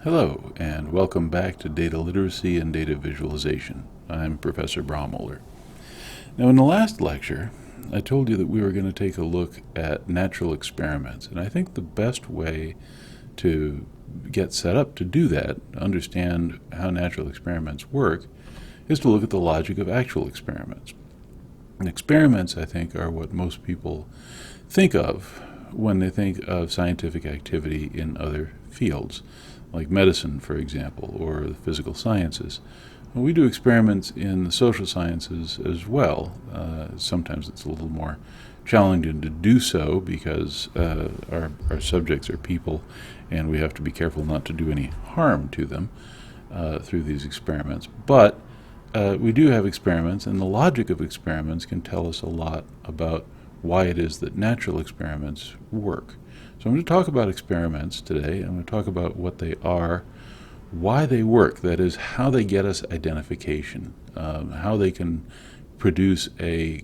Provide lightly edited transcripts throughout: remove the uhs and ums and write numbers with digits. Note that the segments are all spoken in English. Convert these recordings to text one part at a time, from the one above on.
Hello, and welcome back to Data Literacy and Data Visualization. I'm Professor Brommoller. Now, in the last lecture, I told you that we were going to take a look at natural experiments, and I think the best way to get set up to do that, understand how natural experiments work, is to look at the logic of actual experiments. And experiments, I think, are what most people think of when they think of scientific activity in other fields, like medicine, for example, or the physical sciences. Well, we do experiments in the social sciences as well. Sometimes it's a little more challenging to do so because our subjects are people, and we have to be careful not to do any harm to them through these experiments. But we do have experiments, and the logic of experiments can tell us a lot about why it is that natural experiments work. So I'm going to talk about experiments today. I'm going to talk about what they are, why they work, that is, how they get us identification, how they can produce a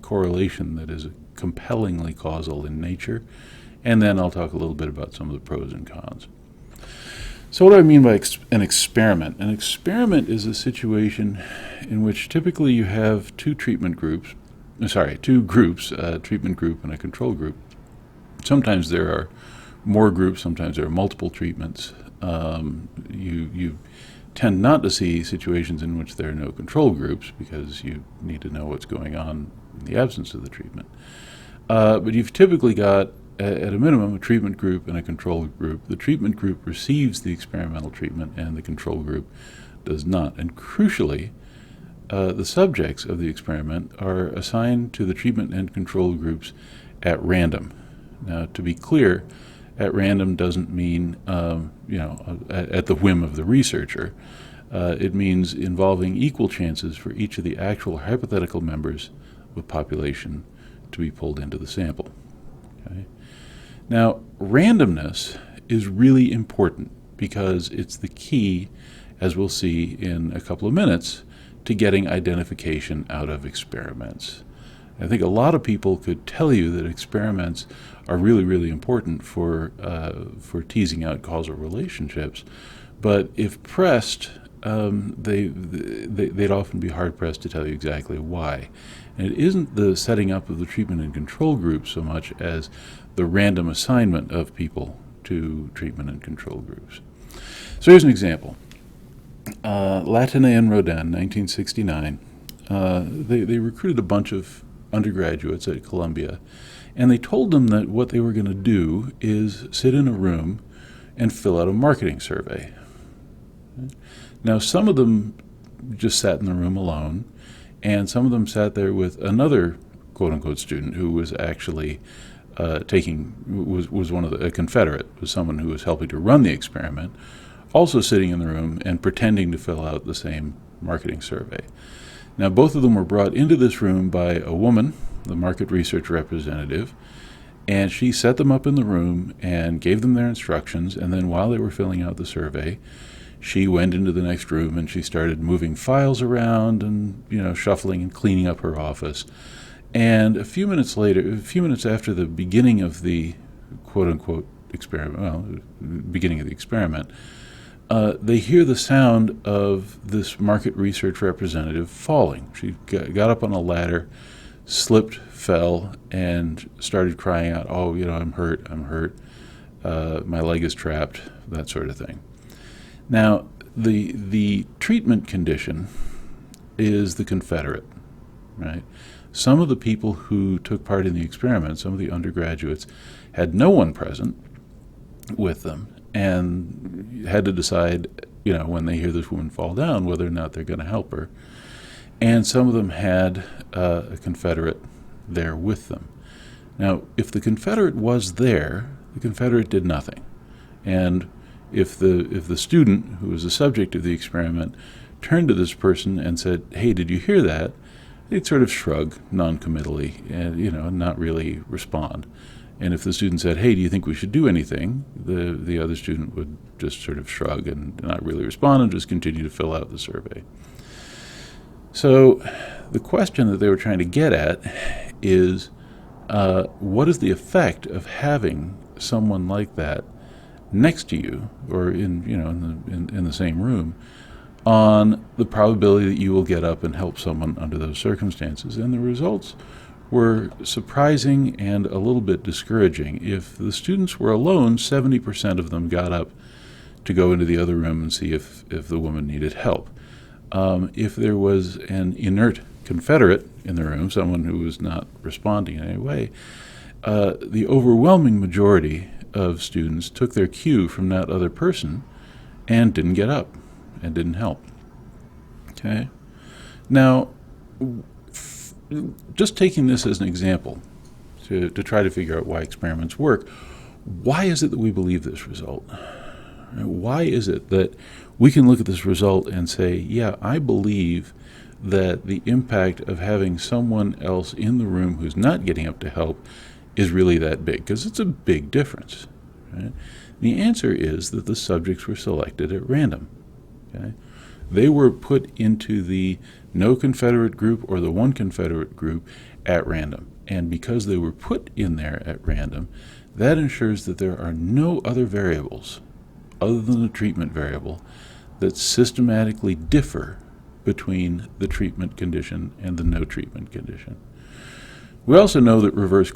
correlation that is compellingly causal in nature, and then I'll talk a little bit about some of the pros and cons. So what do I mean by an experiment? An experiment is a situation in which typically you have two treatment groups, a treatment group and a control group. Sometimes there are more groups, sometimes there are multiple treatments. You tend not to see situations in which there are no control groups because you need to know what's going on in the absence of the treatment. But you've typically got, at a minimum, a treatment group and a control group. The treatment group receives the experimental treatment and the control group does not. And crucially, the subjects of the experiment are assigned to the treatment and control groups at random. Now, to be clear, at random doesn't mean, at the whim of the researcher. It means involving equal chances for each of the actual hypothetical members of a population to be pulled into the sample. Okay? Now, randomness is really important because it's the key, as we'll see in a couple of minutes, to getting identification out of experiments. I think a lot of people could tell you that experiments are really, really important for teasing out causal relationships, but if pressed, they'd often be hard-pressed to tell you exactly why. And it isn't the setting up of the treatment and control groups so much as the random assignment of people to treatment and control groups. So here's an example. Latané and Rodin, 1969, they recruited a bunch of undergraduates at Columbia, and they told them that what they were going to do is sit in a room and fill out a marketing survey. Now, some of them just sat in the room alone, and some of them sat there with another quote-unquote student who was actually was one of a Confederate, was someone who was helping to run the experiment, also sitting in the room and pretending to fill out the same marketing survey. Now, both of them were brought into this room by a woman, the market research representative, and she set them up in the room and gave them their instructions, and then while they were filling out the survey, she went into the next room and she started moving files around and, shuffling and cleaning up her office. And a few minutes after the beginning of the quote-unquote experiment, beginning of the experiment, they hear the sound of this market research representative falling. She got up on a ladder, slipped, fell, and started crying out, "Oh, I'm hurt, my leg is trapped," that sort of thing. Now, the treatment condition is the Confederate, right? Some of the people who took part in the experiment, some of the undergraduates, had no one present with them and had to decide, when they hear this woman fall down, whether or not they're going to help her. And some of them had a Confederate there with them. Now, if the Confederate was there, the Confederate did nothing. And if the student, who was the subject of the experiment, turned to this person and said, "Hey, did you hear that?" they'd sort of shrug non-committally and, not really respond. And if the student said, "Hey, do you think we should do anything?" the other student would just sort of shrug and not really respond and just continue to fill out the survey. So the question that they were trying to get at is, what is the effect of having someone like that next to you or in the same room on the probability that you will get up and help someone under those circumstances. And the results were surprising and a little bit discouraging. If the students were alone, 70% of them got up to go into the other room and see if the woman needed help. If there was an inert Confederate in the room, someone who was not responding in any way, the overwhelming majority of students took their cue from that other person and didn't get up and didn't help. Okay? Now, just taking this as an example to try to figure out why experiments work, why is it that we believe this result? Why is it that we can look at this result and say, yeah, I believe that the impact of having someone else in the room who's not getting up to help is really that big? Because it's a big difference. Right? The answer is that the subjects were selected at random. Okay? They were put into the no Confederate group or the one Confederate group at random. And because they were put in there at random, that ensures that there are no other variables other than the treatment variable that systematically differ between the treatment condition and the no treatment condition. We also know that reverse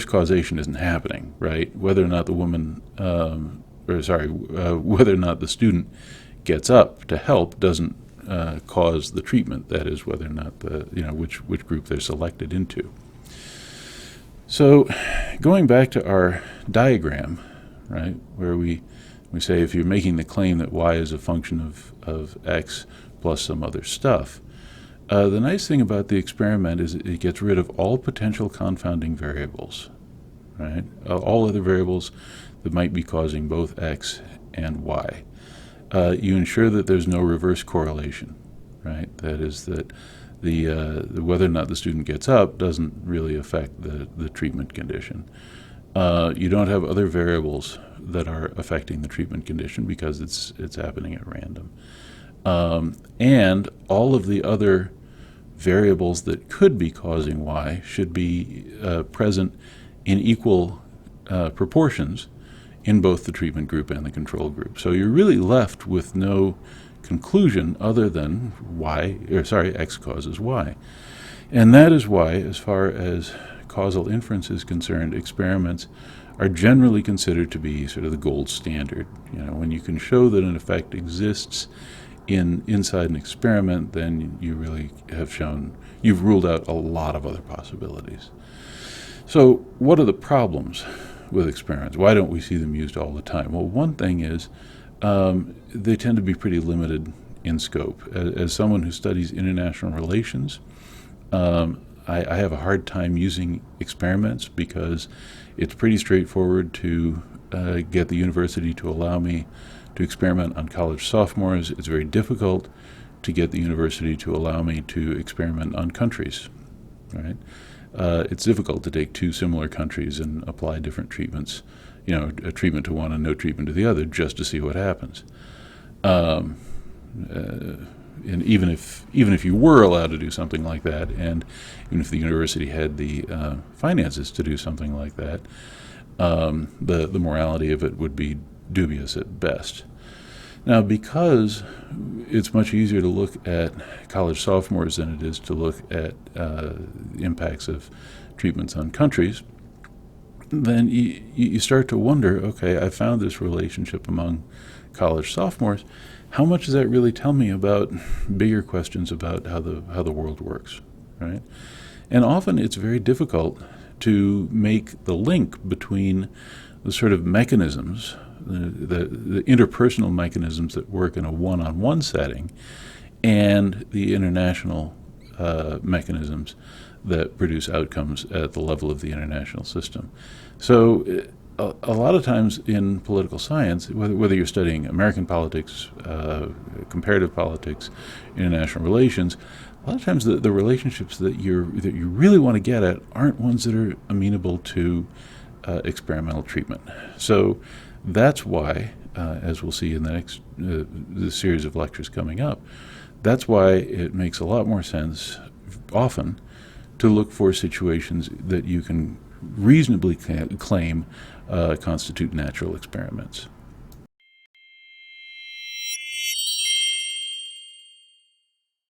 causation isn't happening, right? Whether or not the woman, whether or not the student gets up to help doesn't cause the treatment. That is, whether or not which group they're selected into. So, going back to our diagram, right, where we say if you're making the claim that y is a function of x plus some other stuff, the nice thing about the experiment is it gets rid of all potential confounding variables, right? All other variables that might be causing both x and y. You ensure that there's no reverse correlation, right? That is that the whether or not the student gets up doesn't really affect the treatment condition. You don't have other variables that are affecting the treatment condition because it's happening at random. And all of the other variables that could be causing y should be present in equal proportions in both the treatment group and the control group. So you're really left with no conclusion other than x causes y. And that is why, as far as causal inference is concerned, experiments are generally considered to be sort of the gold standard. When you can show that an effect exists inside an experiment, then you really have shown, you've ruled out a lot of other possibilities. So what are the problems with experiments? Why don't we see them used all the time? Well, one thing is they tend to be pretty limited in scope. As someone who studies international relations, I have a hard time using experiments because it's pretty straightforward to get the university to allow me to experiment on college sophomores. It's very difficult to get the university to allow me to experiment on countries, right? It's difficult to take two similar countries and apply different treatments, a treatment to one and no treatment to the other, just to see what happens. And even if you were allowed to do something like that, and even if the university had the finances to do something like that, the morality of it would be dubious at best. Now, because it's much easier to look at college sophomores than it is to look at impacts of treatments on countries, then you start to wonder, okay, I found this relationship among college sophomores. How much does that really tell me about bigger questions about how the world works, right? And often it's very difficult to make the link between the sort of mechanisms, the interpersonal mechanisms that work in a one-on-one setting, and the international mechanisms that produce outcomes at the level of the international system. So a lot of times in political science, whether you're studying American politics, comparative politics, international relations, a lot of times the relationships that you really want to get at aren't ones that are amenable to experimental treatment. So that's why, as we'll see in the series of lectures coming up, that's why it makes a lot more sense often to look for situations that you can reasonably claim constitute natural experiments.